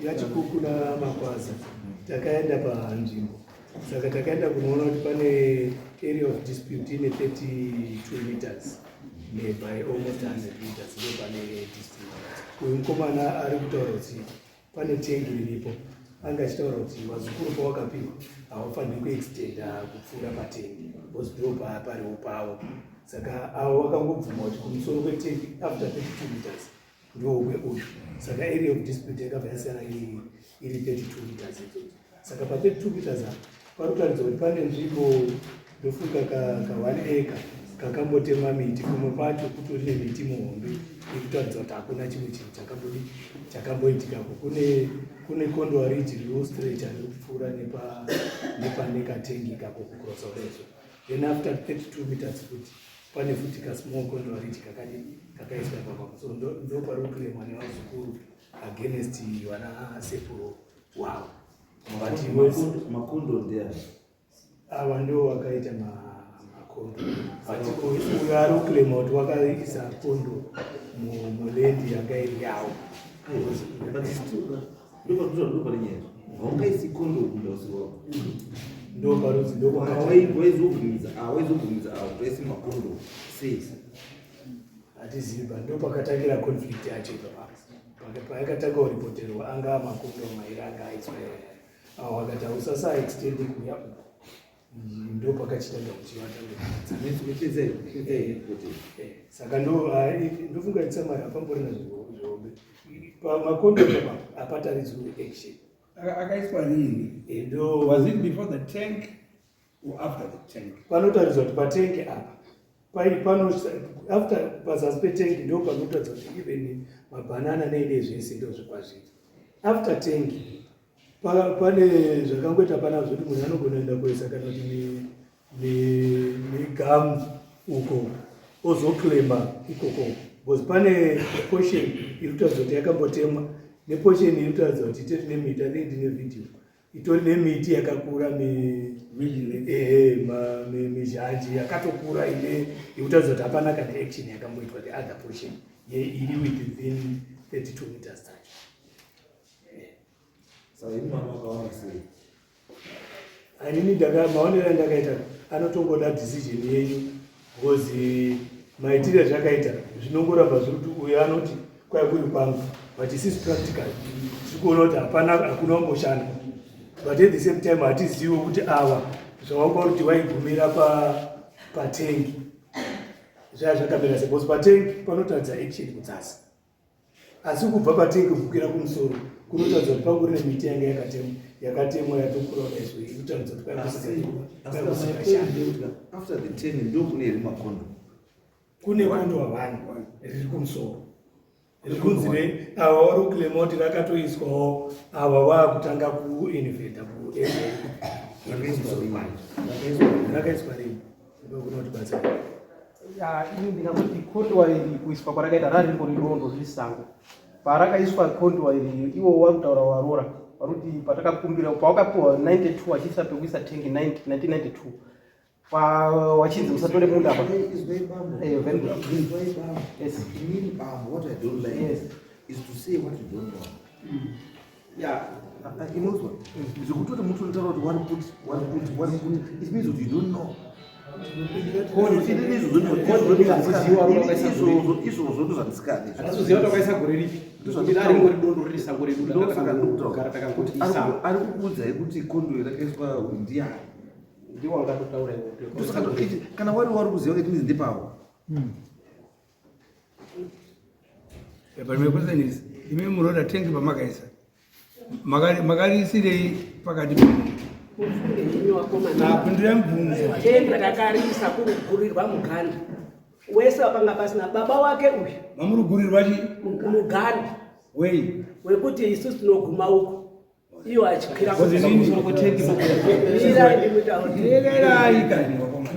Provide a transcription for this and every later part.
yachikukuna makwaza takaenda panzvimbo saka takaenda kunoona kuti pane area of dispute ine 32 meters by almost 100 meters ndo pane dispute. Uyu mukomana ari kutaura kuti pane tengi riripo, anga achitaura kuti wazukuru pawakapihwa haufaniri kuextenda kupfuura patengi because ndo pariwo pavo. Saka avo vakangobvuma kuti kumusoro kwetengi after 32 meters ndowe uyu. Saka area of dispute yakabva yasiyana iri 32 meters idzodzo. Saka pa 32 meters parikuratidza kuti pane nzvimbo ndofunga ka1 acre kakambotemwa miti, kumwe pacho kutori nemiti muhombe irikutaridza kuti hakuna chimwe chinhu chakamboitikako. Kune kondwa riji ririwo straight riri kupfuura nepane katengi kako kucrossa rezo. Then after 32 meters futi pane futi kasmall kondwa riji kakaiswa ipapo. So ndo pari kuclaimwa nevazukuru against vana sekuru wavo. Makondo ndeani? Ava ndo wakaita makondo. Uyu ari kuclaima kuti wakaisa kondo mulendi yanga iri yavo. Haungaisi kondo kumudausi wako? Ndo parudzi ndo hawaizobvumidza toisi makondo sei? hatizivi ndo pakatangira conflict yacho ipapo. Payakatanga kuripoterwa anga makondo mairi anga aiswa wakati usasa extend kuya uko ndo pakachitanga kuchiwata saka ndofunga kuti samari hapamborina zvihobe pamakondo hapataridzwi action. Akaiswa rini? Was it before the tank or after the tank? Panotaridzwa kuti patengi apa after pazasi petengi ndo panotaridza kuti even mabhanana neine zvese ndo zvikwazviri. After tengi pane zvakangoita pana zvoti munhu anogonoenda kuisa kana kuti negamu uko ozoclaima ikoko because pane portion iri kutaridza kuti yakambotemwa neportion iri kutaridza kuti tiri nemiti anenge ndine video itori nemiti yakakura mizhanji yakatokura ine ikutaridza kuti hapana kana action yakamboitwa the other portion iri within 32 meters tacho. Inini maonero andakaita anotongoda decision yenyu because maitire zvakaita zvinongoramba zviri kuti uyu anoti kwai kuri kwangu but isisi practical tikuona kuti hakuna umboshanda but at the same time hatizivi kuti ava zvawanga kuti waigumira patengi zvakamira because patengi panotaridza action kudzasi asi kubva patengi kubvukira kumusoro kunotaridza kuti pangori nemiti yanga yakatemwa yatokura nezvo irikutaridza kuti after the 10 ndo kune iri makondo. Kune kondo wavanhu riri kumusoro rikunzi ava vari kuclaima kuti rakatoiswawo ava vaakutanga kuinveta rakaiswa rini kunoti basa ini ndingati kondwa iri kuiswa kwarakaita rari rimbori dondo riri sango. Parakaiswa kondwa iri iwo wakutaura warora waruti patakakumbira pawakapiwa 92 achisa pekuisa tengi 1992 wachinzi musatore munda apa. Very good. Yes. What I don't like is to say what you don't know. Yeah. Inozwa zvekuti mutu unotaura kuti one put it means that you don't know. Izvozvo ndozvandisikadi. Hatizoziva kuti wakaisa gore ripi. Ndozvandiri ngori dondo riri sango redu ndakagara takangoti isa ari kukuudzai kuti kondo rakaiswa ndiani ndiwo angatotaura iwe kana wari kuziva kuti ndinzi ndipavo. But my question is, ime muroda tengi pamakaisa makariisirei pakati napindira mubvunzo tengi takarisa kurugurirwa muganda wese wapanga pasina baba wake uyu mamurugurirwa muganda wei wekuti isusu tinoguma uko iyo achikwira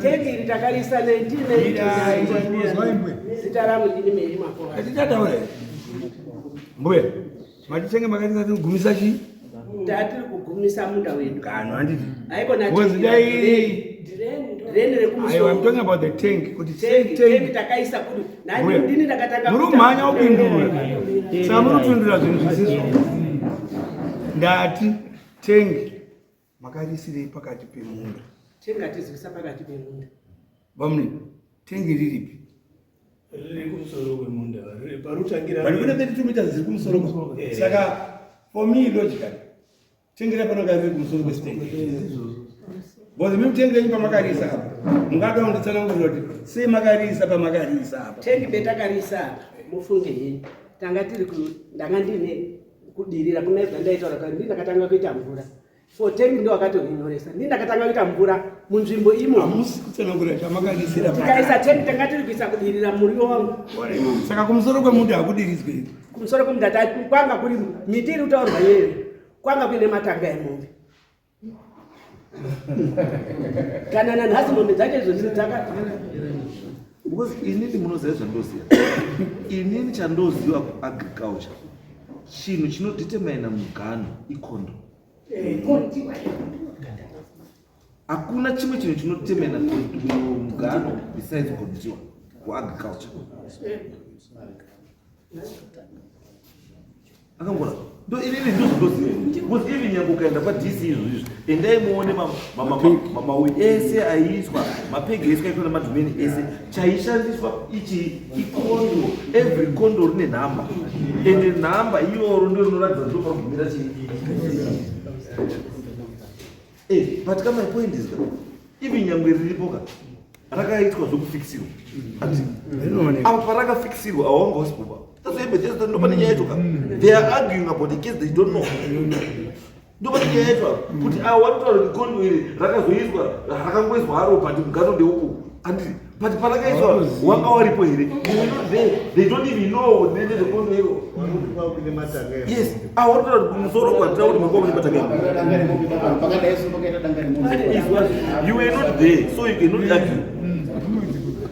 tengi iri takarisa 1990 zita ramu ndini Mary Makova. Atitataure mbuya matitenge makarisa kugumisa chii tatiri kugumisa munda wedu kano handiti haikona direni rekumusoro. I'm talking about the tank kuti tank takaisa kuri nani ndini ndakatanga muri umhanya upindura saka muri kupindura zvinhu zvisizvo. ndati tengi makarisirei pakati pemunda. Tengi atizivisa pakati pemunda. Vamuni tengi riripi? Riri kumusoro kwemunda. Parutangira. But kuna 32 meters ziri kumusoro. Saka for me logically tengi rapanonga riri kumusoro kwesitengi. Bozi mimi tengi renyu pamakarisa apa. Mungada unditsanangurira kuti sei makarisa pamakarisa apa. Tengi betakarisa apa. Mufunge yini. Tanga tiri ndanga ndine kudirira kuna ndaitaura kuti ndakatanga kuita mvura. For tengi ndo akatonyoresa. Ndakatanga kuita mvura munzvimbo imo. Hamusi kutsanangurira chamakarisira. Tikaisa tengi tanga tiri kuisa kudirira muriwo wangu. Saka kumusoro kwemunda akudiriswe. Kumusoro kwemunda kwanga kuri miti iri kutaurwa yeye. Kwanga kuine matanga emombe. Kana nanhasi mombe dzacho izvo dzaka because inini munoziva zvandoziva. Inini chandoziva kuagriculture chinhu chinodetermina mugano ikondo. Hakuna chimwe chinhu chinodetermina mugano besides kondiwa kuagriculture. Akangora ndo inini ndozvoziva because even nyange ukaenda paDC izvozvo endai muone mamawi ese aiswa mapegi ese kaitwa nemadhumeni ese chaishandiswa ichi ikondo. Every kondo rine nhamba ende nhamba iyoro ndo rinoratidza ndo parikugumira chii. But kama point is even nyange riripoka rakaitwa zvokufikisirwa apa parakafikisirwa hawangaosipopa. That's why nobody here to come. They are arguing about the case they don't know. Nobody here to come. But I want to go to Rakazoiswa, Rakangoiswa, Haro, but you can't do it. But Parakaiswa, 1 hour report here. They don't even know what they did to go to. Yes, I want to sort of tell them about it. You were not there, so you cannot argue.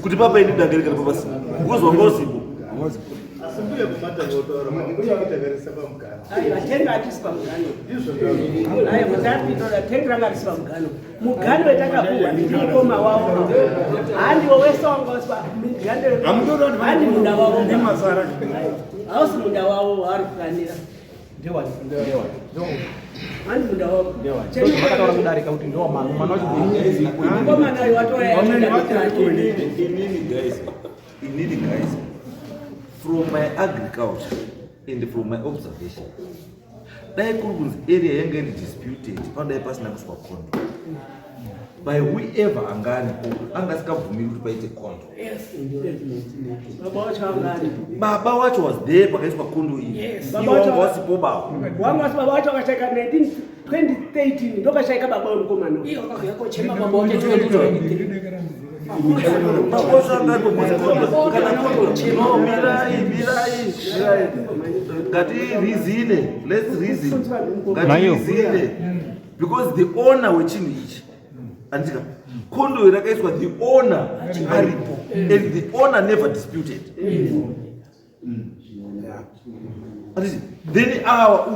Could Papa in the American purpose? Because one gossip. Asambuye kumata ngotora makuti akitagarisa pamugano. Vatenga atisipa mugano. Ayo mutapitoda tenga rangasipa mugano. Mugano wetakapuwa ndikoma wawo. Handiwo wese wangoswa mugano. Amudoro handi munda wawo. Ndimasara. Hausi munda wawo ari kukanira. Ndewa. Handi munda wawo. Ndewa. Vakataura kudarika kuti ndo mwana wacho. Ngoma nayo watora. Inini guys. From my agriculture and from my observation, that area yanga is disputed. Found a person who's for condo by whoever angani angasikavumiri kuti paite kondo. Baba wacho was there pakaiswa kondo iyi. Baba wacho wasipo baba. Wangu wasi baba wacho akashaka 2013 ndokashaka baba mukomana. Iyo akakochema baba wacho 2023. Let's reason. Because the owner wechinhu ichi andika kondo irakaiswa the owner aripo and the owner never disputed. Then our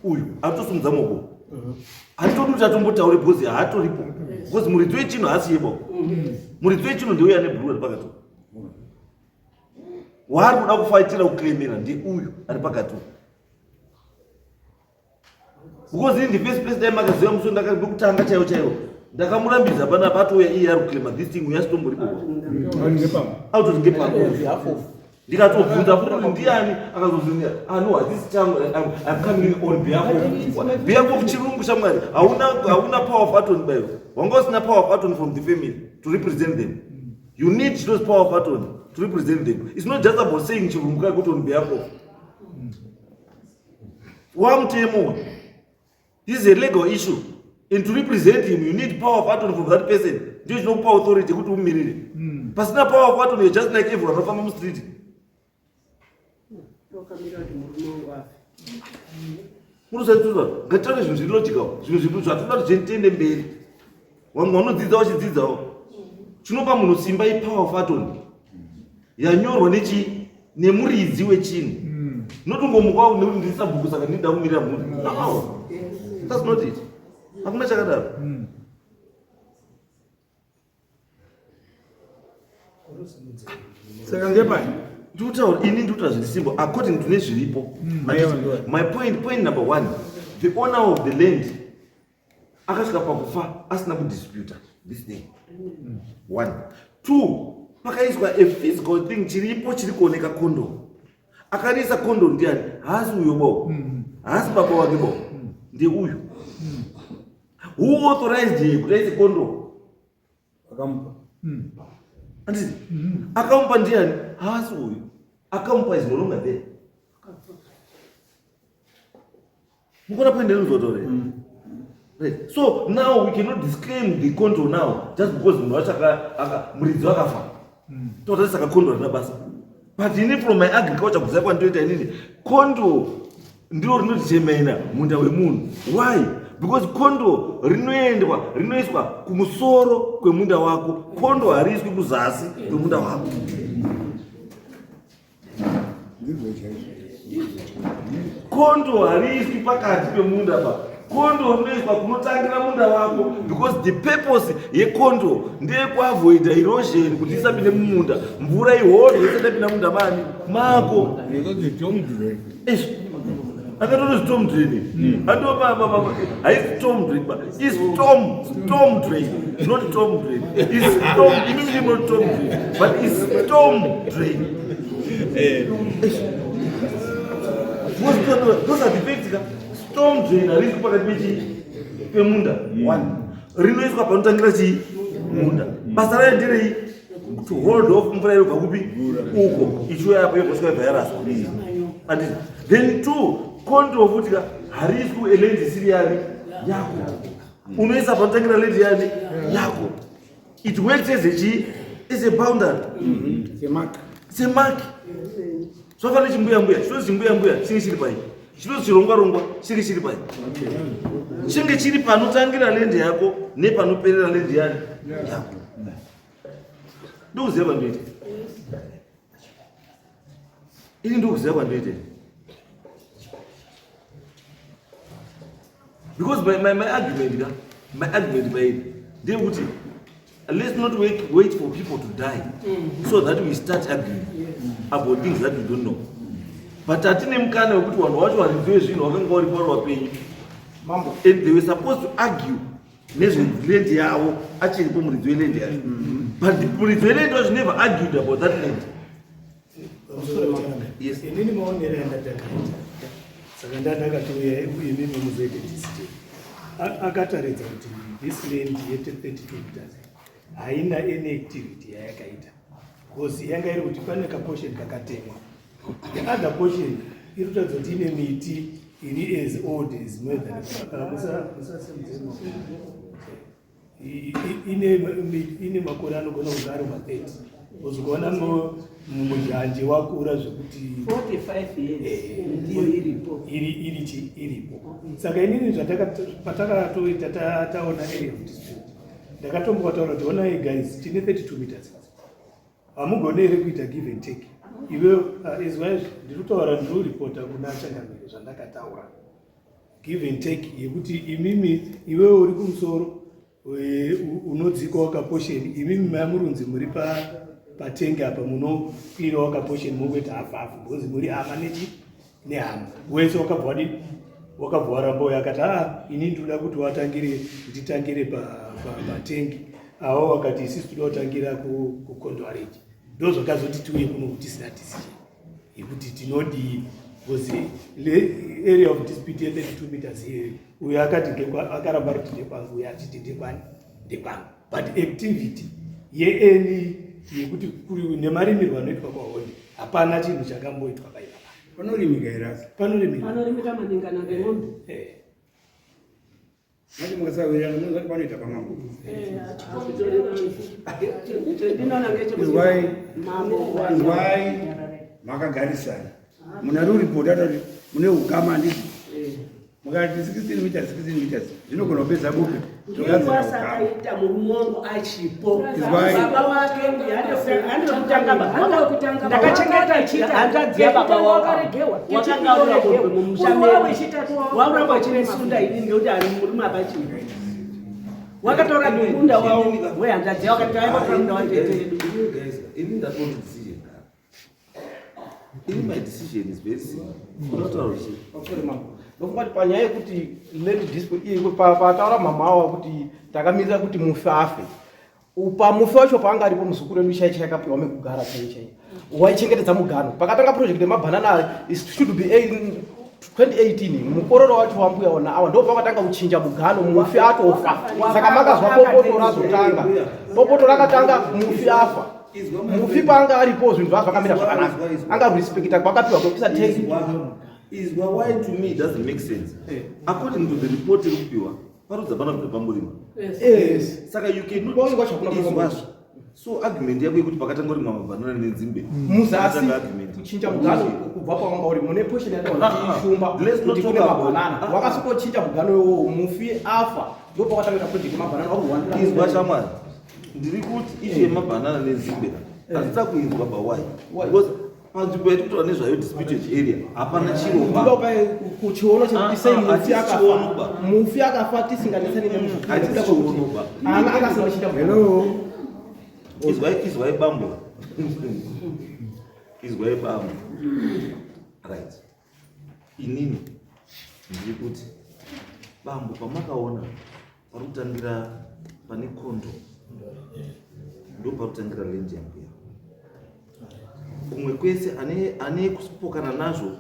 uyu atosumudza moko hatodi kuti atombotaure bhozi haatoripo because muridzi wechinhu haasi yebo. Muridzi wechinhu ndeuya nebhuru ari pakati. Waari kuda kufaitira kuclaimira ndeuyu ari pakati. Because in the first place ndaimaziva musi ndakakutanga chaiwo chaiwo ndakamurambidza panapa atouya iye ari kuclaima this thing uyasitomboripo autoti ngepako ndikatobvunza futi ndiani akazozvinia no this changu I'm coming on behalf of chirungu chamwari hauna power of attorney bayo wanga usina power of attorney from the family to represent them. You need those power of attorney to represent them. It's not just about saying chirungu kakuti on behalf of wamutemo. This is a legal issue and to represent him you need power of attorney from that person. There is no power authority kuti umirire pasina power of attorney just like everyone anofamba mustreet. Munosaituza ngatitaure zvinhu zviri logical, zvinhu zvatoda kuti tiende mberi. Vamwe vanodzidza vachidzidzawo chinopa munhu simba ipower of attorney yanyorwa nemuridzi wechinhu notongomuka nekuti ndiri sabhuku saka ndinoda kumirira munhu. No, that's not it. Hakuna chakadaro. Saka ngepani ndikutaura ini ndikutaura zviri simple according to nezviripo. My point number one, the owner of the land akasvika pakufa asina kudisputa this thing. 1. 2, pakaiswa a physical thing chiripo chiri kuoneka condom. Akarisa condom ndiani? Haasi uyo bo. Haasi baba wake bo. Ndi uyu. Who authorized him kuti aise condom? Akampa. Andisi? Akampa ndiani? Haasi uyu. Akampa is no longer there. Mukona point nzotore. Right. So now we cannot disclaim the condom now just because muridzi wakafa. Tota saka condom rina basa. But ini from my agriculture kuziva kwandoita inini kondo ndiro rinotichemena munda wemunhu. Why? Because kondo rinoiswa kumusoro kwemunda wako, kondo hariswi kuzasi kwemunda wako. Kondo hariswi pakati pemunda pa. Kondo rinoiswa kunotangira munda wako, because the purpose yekondo ndeyekuavoida erosion, kuti isapinde mumunda, mvura ihondo isatapinda munda mani mako. Akatoto storm drain. Haisi storm drain, but it's storm drain, not storm drain. It's storm, English not storm drain, but it's storm drain. Those are the basic storm drain. Hariswi pakati pemunda. 1. Rinoiswa panotangira munda. Basa rayo nderei to hold off mvura inobva kupi uko ichiuya apo yogosvika virus. Then 2, kondo futi hariswi eland isiri yani yako. Unoisa panotangira land yani yako. It works as a boundary. It's a mark. So far chimbuya chinge chiri pai. Chinozi chirongwa chiri pai. Chinge chiri panotangira land yako nepanoperera land yani yako. Ndokuziva ndoite. Ini ndokuziva ndoite. Because my argument by they would let's not wait for people to die so that we start arguing about things that we don't know. But atine mkana wekuti vanhu vacho varidzoe zvinhu vakanga varipo vari vapenyu. And they were supposed to argue nezveland yavo achiripo muridzi weland yacho. But the muridzi weland was never argued about that land. Yes. Inini maonero andakaita. Saka ndakatouya imimi muzoite decision. Akataridza kuti this land yete 32 meters haina any activity yayakaita. Because yanga iri kuti pane kaportion kakatemwa. The other portion iri kuratidza kuti ine miti iri as old as more than ine makore anogona kunge ari ma30. Uzokuona muzhanje wakura zvekuti 45 years ndiyo iripo. Iripo. Saka inini patakatoita taona area of dispute. Ndakatombotaura kuti onai guys, tine 32 meters. Hamugoneri kuita give and take. Iwe izwa ndikutaura ndoripota kuna changamiro zvandakataura. Give and take yekuti imimi iwe uri kumusoro unodzika wakaportion, imimi mamurunzi muri patenge apa munokwira wakaportion mungoita hafu because muri hama nehama wese wakabva warambo yakati ini ndoda kuti nditangire patenge avo wakati isisi toda kutangira kucondoarage. Ndo zvakazoti tiuye kuno kuti tisina decision yekuti tinodi because area of dispute ye 32 meters here uyo akati akaramba kuti ndekwangu uyo achiti ndekwangu. But activity yeeni yekuti nemarimirwo anoitwa kwahondi hapana chinhu chakamboitwa paipapa. Panorimika irasi. Panorimika maningana ngemombe. Mati mukasawirirana munozati panoita pamambo. Why makagarisana muna ruripoti atoti mune ukama ndii mukati 16 meters zvinogona kupedza bupe wasakaita murumongo achipo baba wake ndakachengeta chita hanzadzi yababa wakaregewa wakanga uri kumbe mumushameri wauramba uchinesunda ini ngekuti ari murume apachini wakatora mukunda wavo wehanzadzi wakati aivatora munda wateteredu. Ini ndatoona decision now. My decision is very simple. ndofunga kuti panyaya yekuti land dispute pataura mamawa kuti takamirira kuti mufi afe pamufi wacho paanga aripo muzukuru wedu chai chakapiwa mekugara chai waichengetedza mugano pakatanga project yemabhanana should be 2018 mukororo wacho wambuya ona awa ndo pakatanga kuchinja mugano mufi atofa saka makazwa popoto razotanga popoto rakatanga mufi afa mufi paanga aripo zvinhu zvazvakamira zvakanaka anga respecta kwakapiwa kwekuisa tank is why to me it doesn't make sense. According to the report ekupiwa parudza pana kuti pamurima. Yes. Saka you cannot is so argument yako yekuti pakatanga uri mabhanana nenzimbe. Muzasi kuchinja mugano kubva pawanga uri mune portion yakashumba kuti kune mabhanana wakasokochinja mugano iwowo mufi afa ndo pakatangira project yemabhanana wakuwandira izwa shamwari ndiri kuti ishu yemabhanana nenzimbe hatisa kuinzwa pawai because panzvimbo yatikutora nezvayo disputed area hapana chirongwa kuchiono chekuti sei mufi akafa tisinganetsani nemuchionoba ana akasinachita izwai bambo izwai bambo right inini ndiri kuti bambo pamakaona parutangira pane kondo ndo parutangira land yangu ya kumwe kwese ane kusipokana nazvo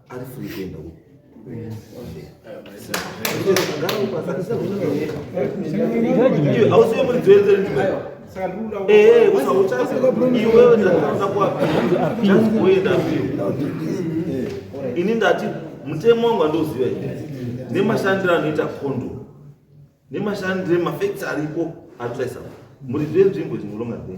ari free kuenda uko ausiwe muridzoenzere ndimayo iwewe ndakauza kuapa just kuenda mbio ini ndati mutemo wangu andoziva nemashandiro anoita kondo nemashandiro mafacts aripo aritaisa muridzi wenzvimbo chingolonga sei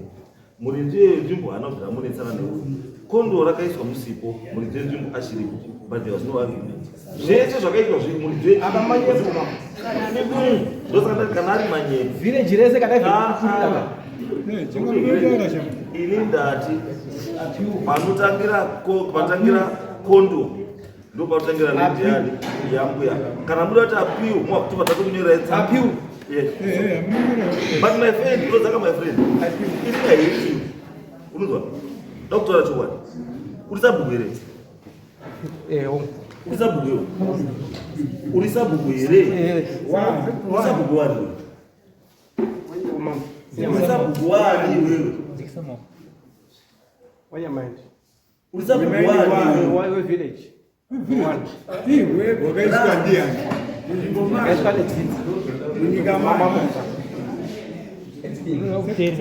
muridzi wenzvimbo haana kugara munetsana neuro kondo rakaiswa musipo muridzi wenzvimbo achiripo but there was no argument zvese zvakaitwa zviri muridzi ndosaka kana ari manyevu village rese kadai ini ndati panotangira kondo ndo panotangira lendi yambuya kana muda kuti apiwo mwakuti patatokunyora apiwo yes but my friend ndozaka my friend ini hate you unozwa doktora chokwadi urisabhuku here urisabhuku urisabhuku here urisabhuku wani urisabhuku wani wewe urisabhuku wani wewe village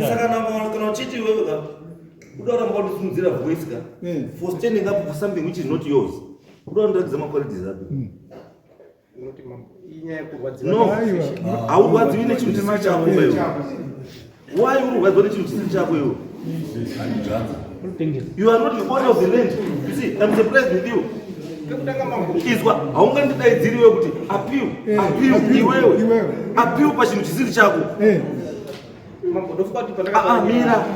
saka kana uchiti wewe udaura mukandisimudzira voice ka for standing up for something which is not yours udaura ndadziza maqualities ako no haurwadziwi nechinhu chisiri chako iwewe why urwadziwa nechinhu chisiri chako iwewe you are not the owner of the land you see I'm surprised with you izwa haungandidaidziri iwe kuti apiu iwewe apiu pachinhu chisiri chako mira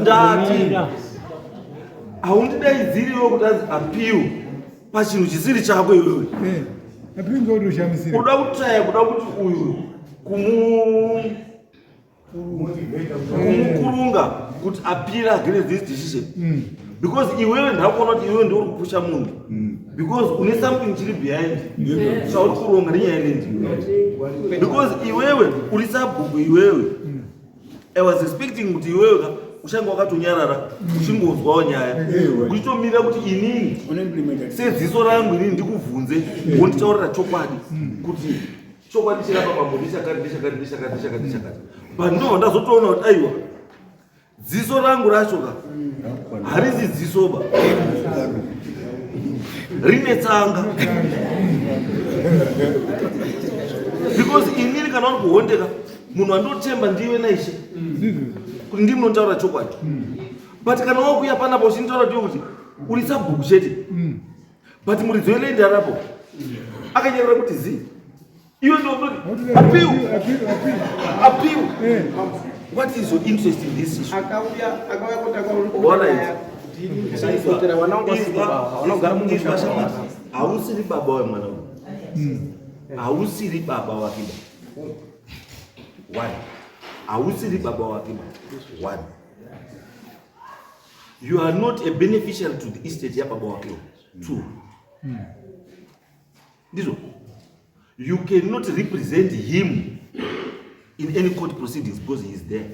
ndati haundidaidziri iwe kuti azi apiu pachinhu chisiri chako iwewe uda kutraya kuda kuti uyu kumukurunga kuti apira against this decision because iwewe ndakuona kuti iwewe ndiuri kupusha munhu because une something chiri behind chauri kuronga nenyaya yendi because iwewe uri sabhuku iwewe I was expecting kuti iwewe uchanga wakatonyarara uchingonzwawo nyaya uchitomirira kuti inini sedziso rangu inini ndikubvunze wonditaurira chokwadi kuti chokwadi chirapa pambo ndechakati but ndobva ndazotoona kuti aiwa dziso rangu rachoka harisi dzisoba rine tsanga because inini kana uri kuhondeka munhu andotemba ndiwe naishe kuti ndi munotaura chokwadi but kana wakuya panapo uchinitaura ndiwe kuti uri sabhuku chete but muridzi welendi arapo akanyerera kuti zi iwe ndoti apiu what is your interest in this issue hausiri baba wemwana uyu hausiri baba wake one hausiri baba wake one you are not a beneficiary to the estate ya baba wake two Ndizvo. You cannot represent him in any court proceedings because he is there.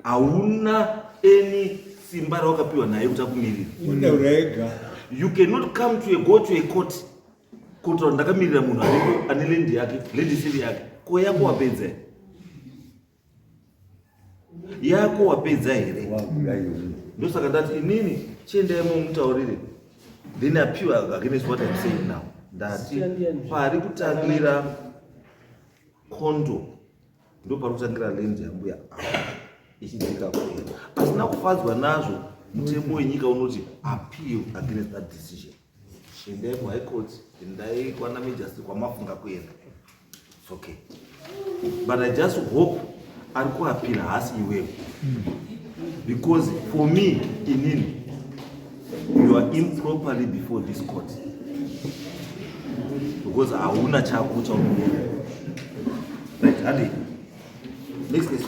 Hauna any simba rawakapiwa naye kuti akumirira. You cannot come to go to a court kuti ndakamirira munhu ane land yake, land isiri yake. Ko yako wapedza. Yako wapedza here. Ndosaka ndati inini chiendai mumutaurire. Then appeal against what I'm saying now. Ndati pari kutangira kondo ndo pari kutangira land yambuya ichidzika kuenda. Asina kufadzwa nazvo mutemo wenyika unoti appeal against that decision. Endai ku high court, endai kwana majesty kwamafunga kuenda. It's okay. But I just hope ari kuappeal hasi iwewe. Because for me, inini, you are improperly before this court. Because hauna chako chaunogona. Right, Andy. Next case.